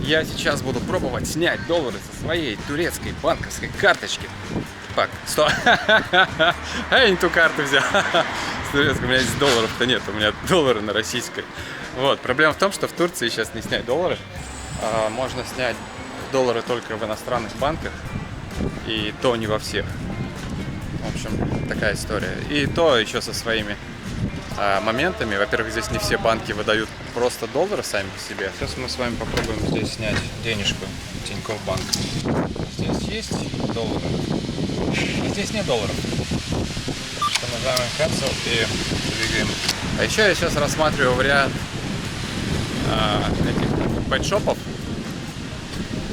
Я сейчас буду пробовать снять доллары со своей турецкой банковской карточки. Так, стоп. Я не ту карту взял. С турецкой у меня здесь долларов-то нет, у меня доллары на российской. Вот, проблема в том, что в Турции сейчас не снять доллары. Можно снять доллары только в иностранных банках. И то не во всех. В общем, такая история. И то еще со своими моментами. Во-первых, здесь не все банки выдают просто доллары сами по себе. Сейчас мы с вами попробуем здесь снять денежку Тинькофф Банк. Здесь есть доллары, а здесь нет долларов. Что нажимаем Cancel и двигаем. А еще я сейчас рассматриваю вариант этих пэтшопов,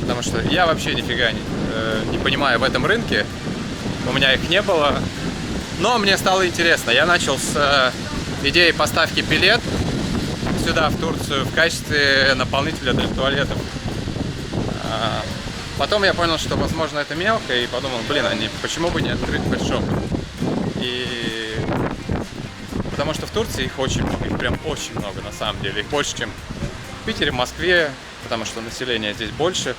потому что я вообще нифига не понимаю в этом рынке. У меня их не было, но мне стало интересно. Я начал с идеи поставки пилет сюда, в Турцию, в качестве наполнителя для туалетов. Потом я понял, что, возможно, это мелко, и подумал, блин, почему бы не открыть пэтшоп? И потому что в Турции их очень много, их прям очень много на самом деле. Их больше, чем в Питере, в Москве, потому что население здесь больше,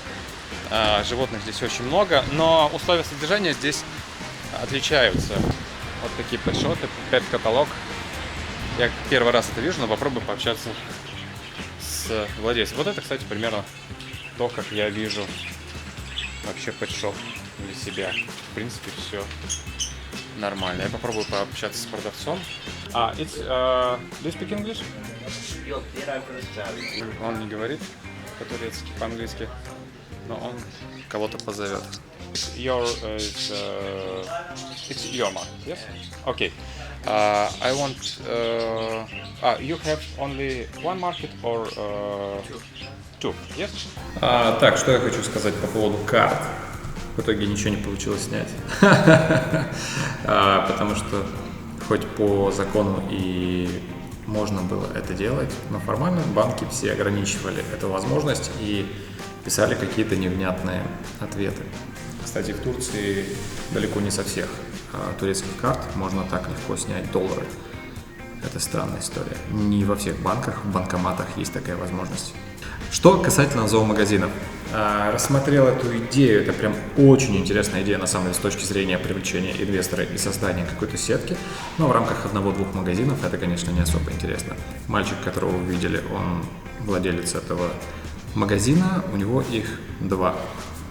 животных здесь очень много, но условия содержания здесь отличаются. Вот такие пэтшопы, пэт-каталог. Я первый раз это вижу, но попробую пообщаться с владельцем. Вот это, кстати, примерно то, как я вижу вообще пэтшоп для себя. В принципе, все нормально. Я попробую пообщаться с продавцом. Do you speak English? Он не говорит по-турецки, по-английски, но он кого-то позовет. It's your mark, yes? Okay. I want. You have only one market or two? Yes. Так, что я хочу сказать по поводу карт. В итоге ничего не получилось снять, потому что хоть по закону и можно было это делать, но формально банки все ограничивали эту возможность и писали какие-то невнятные ответы. Кстати, в Турции далеко не со всех турецких карт можно так легко снять доллары. Это странная история. Не во всех банках, в банкоматах есть такая возможность. Что касательно зоомагазинов. Рассмотрел эту идею, это прям очень интересная идея, на самом деле, с точки зрения привлечения инвестора и создания какой-то сетки. Но в рамках одного-двух магазинов это, конечно, не особо интересно. Мальчик, которого вы видели, он владелец этого магазина, у него их 2.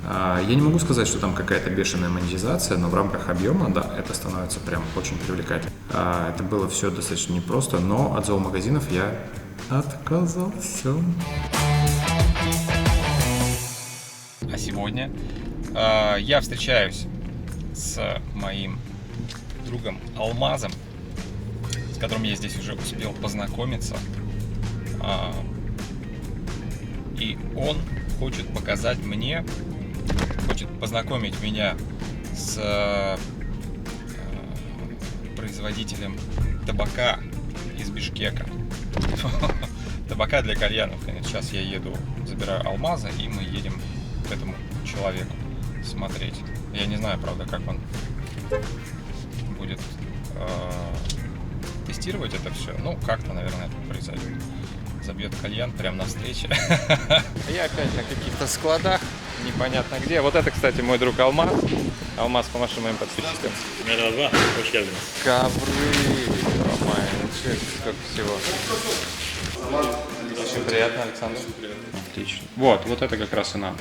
Я не могу сказать, что там какая-то бешеная монетизация, но в рамках объема, да, это становится прям очень привлекательно. Это было все достаточно непросто, но от зоомагазинов я отказался. А сегодня я встречаюсь с моим другом Алмазом, с которым я здесь уже успел познакомиться. И он хочет показать мне, хочет познакомить меня с производителем табака из Бишкека. Табака для кальянов. Сейчас я еду, забираю Алмаза, и мы едем к этому человеку смотреть. Я не знаю, правда, как он будет тестировать это все. Ну, как-то, наверное, это произойдет. Забьет кальян прямо на встрече. Я опять на каких-то складах, непонятно где. Вот это, кстати, мой друг Алмаз. Алмаз, помаши моим подписчикам. Merhaba, hoş geldiniz. Ковры, сколько всего. Очень приятно, Александр. Отлично. Вот это как раз и нам.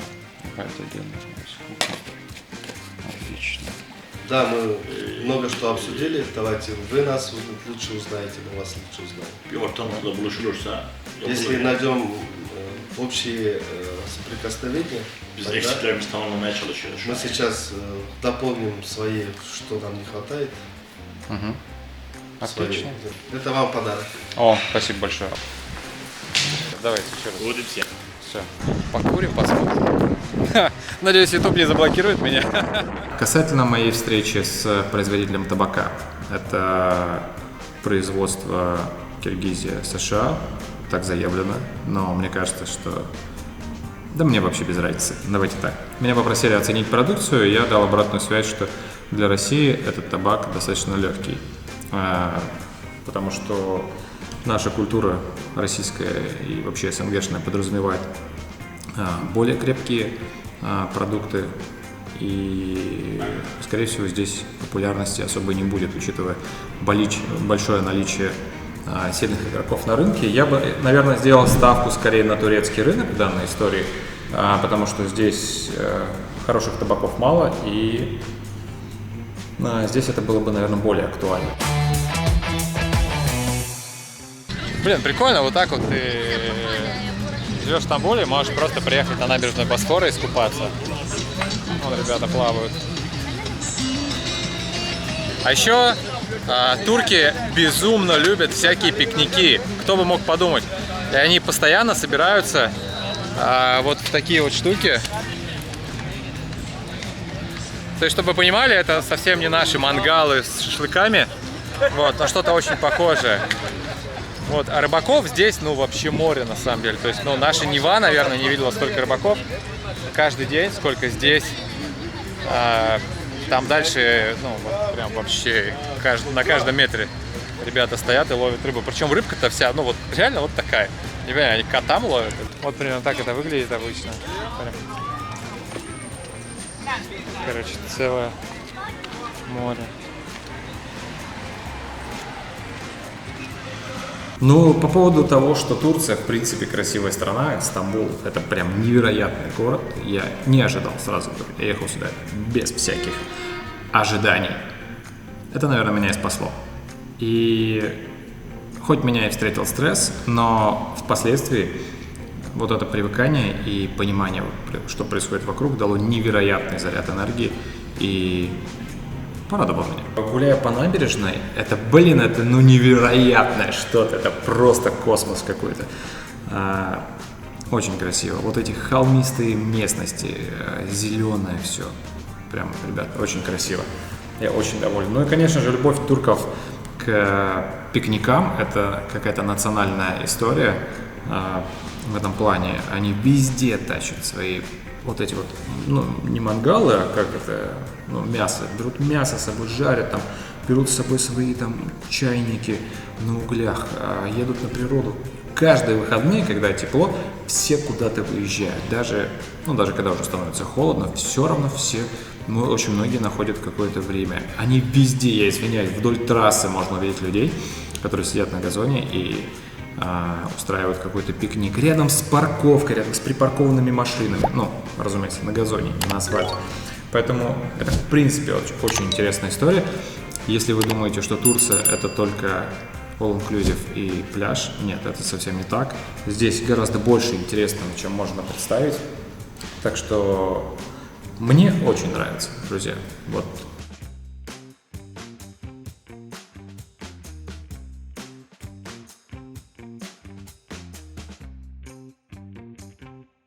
Отлично. Да, мы много что обсудили. Давайте вы нас лучше узнаете, мы вас лучше узнаем. Bir ortamda buluşulursa Если найдем общие соприкосновения, biz тогда eksiklerimizi tamamlamaya çalışıyoruz. мы сейчас дополним свои, что нам не хватает. Угу. Отлично. Это вам подарок. О, спасибо большое. Давайте еще раз. Будем все. Все. Покурим, посмотрим. Надеюсь, YouTube не заблокирует меня. Касательно моей встречи с производителем табака. Это производство Киргизия, США. Так заявлено. Но мне кажется, что... Да мне вообще без разницы. Давайте так. Меня попросили оценить продукцию. Я дал обратную связь, что для России этот табак достаточно легкий. Потому что наша культура российская и вообще СНГшная подразумевает более крепкие продукты. И, скорее всего, здесь популярности особо не будет, учитывая большое наличие сильных игроков на рынке. Я бы, наверное, сделал ставку скорее на турецкий рынок в данной истории, потому что здесь хороших табаков мало, и здесь это было бы, наверное, более актуально. Блин, прикольно, вот так вот ты живешь в Стамбуле, можешь просто приехать на набережную Босфора и искупаться. Вон ребята плавают. А еще турки безумно любят всякие пикники. Кто бы мог подумать. И они постоянно собираются вот в такие вот штуки. То есть, чтобы вы понимали, это совсем не наши мангалы с шашлыками. Вот, а что-то очень похожее. Вот, а рыбаков здесь, ну, вообще море, на самом деле. То есть, ну, наша Нева, наверное, не видела столько рыбаков каждый день, сколько здесь. Там дальше, ну, вот, прям вообще на каждом метре ребята стоят и ловят рыбу. Причем рыбка-то вся, ну, вот, реально вот такая. Не понимаю, они котам ловят. Вот примерно так это выглядит обычно. Короче, целое море. Ну, по поводу того, что Турция, в принципе, красивая страна, Стамбул — это прям невероятный город. Я не ожидал, сразу говорю. Я ехал сюда без всяких ожиданий. Это, наверное, меня и спасло. И хоть меня и встретил стресс, но впоследствии вот это привыкание и понимание, что происходит вокруг, дало невероятный заряд энергии и порадовал меня. Гуляя по набережной, это, блин, это ну невероятное что-то, это просто космос какой-то. Очень красиво. Вот эти холмистые местности, зеленое все. Прям, ребят, очень красиво. Я очень доволен. Ну и, конечно же, любовь турков к пикникам – это какая-то национальная история. В этом плане они везде тащат свои вот эти вот, ну, не мангалы, а как это, ну, мясо. Берут мясо с собой, жарят там, берут с собой свои там чайники на углях, едут на природу. Каждые выходные, когда тепло, все куда-то выезжают. Даже когда уже становится холодно, все равно все, ну, очень многие находят какое-то время. Они везде, я извиняюсь, вдоль трассы можно увидеть людей, которые сидят на газоне и устраивают какой-то пикник рядом с парковкой, рядом с припаркованными машинами. Ну, разумеется, на газоне, не на асфальте. Поэтому это, в принципе, очень интересная история. Если вы думаете, что Турция — это только all-inclusive и пляж, нет, это совсем не так. Здесь гораздо больше интересного, чем можно представить. Так что мне очень нравится, друзья. Вот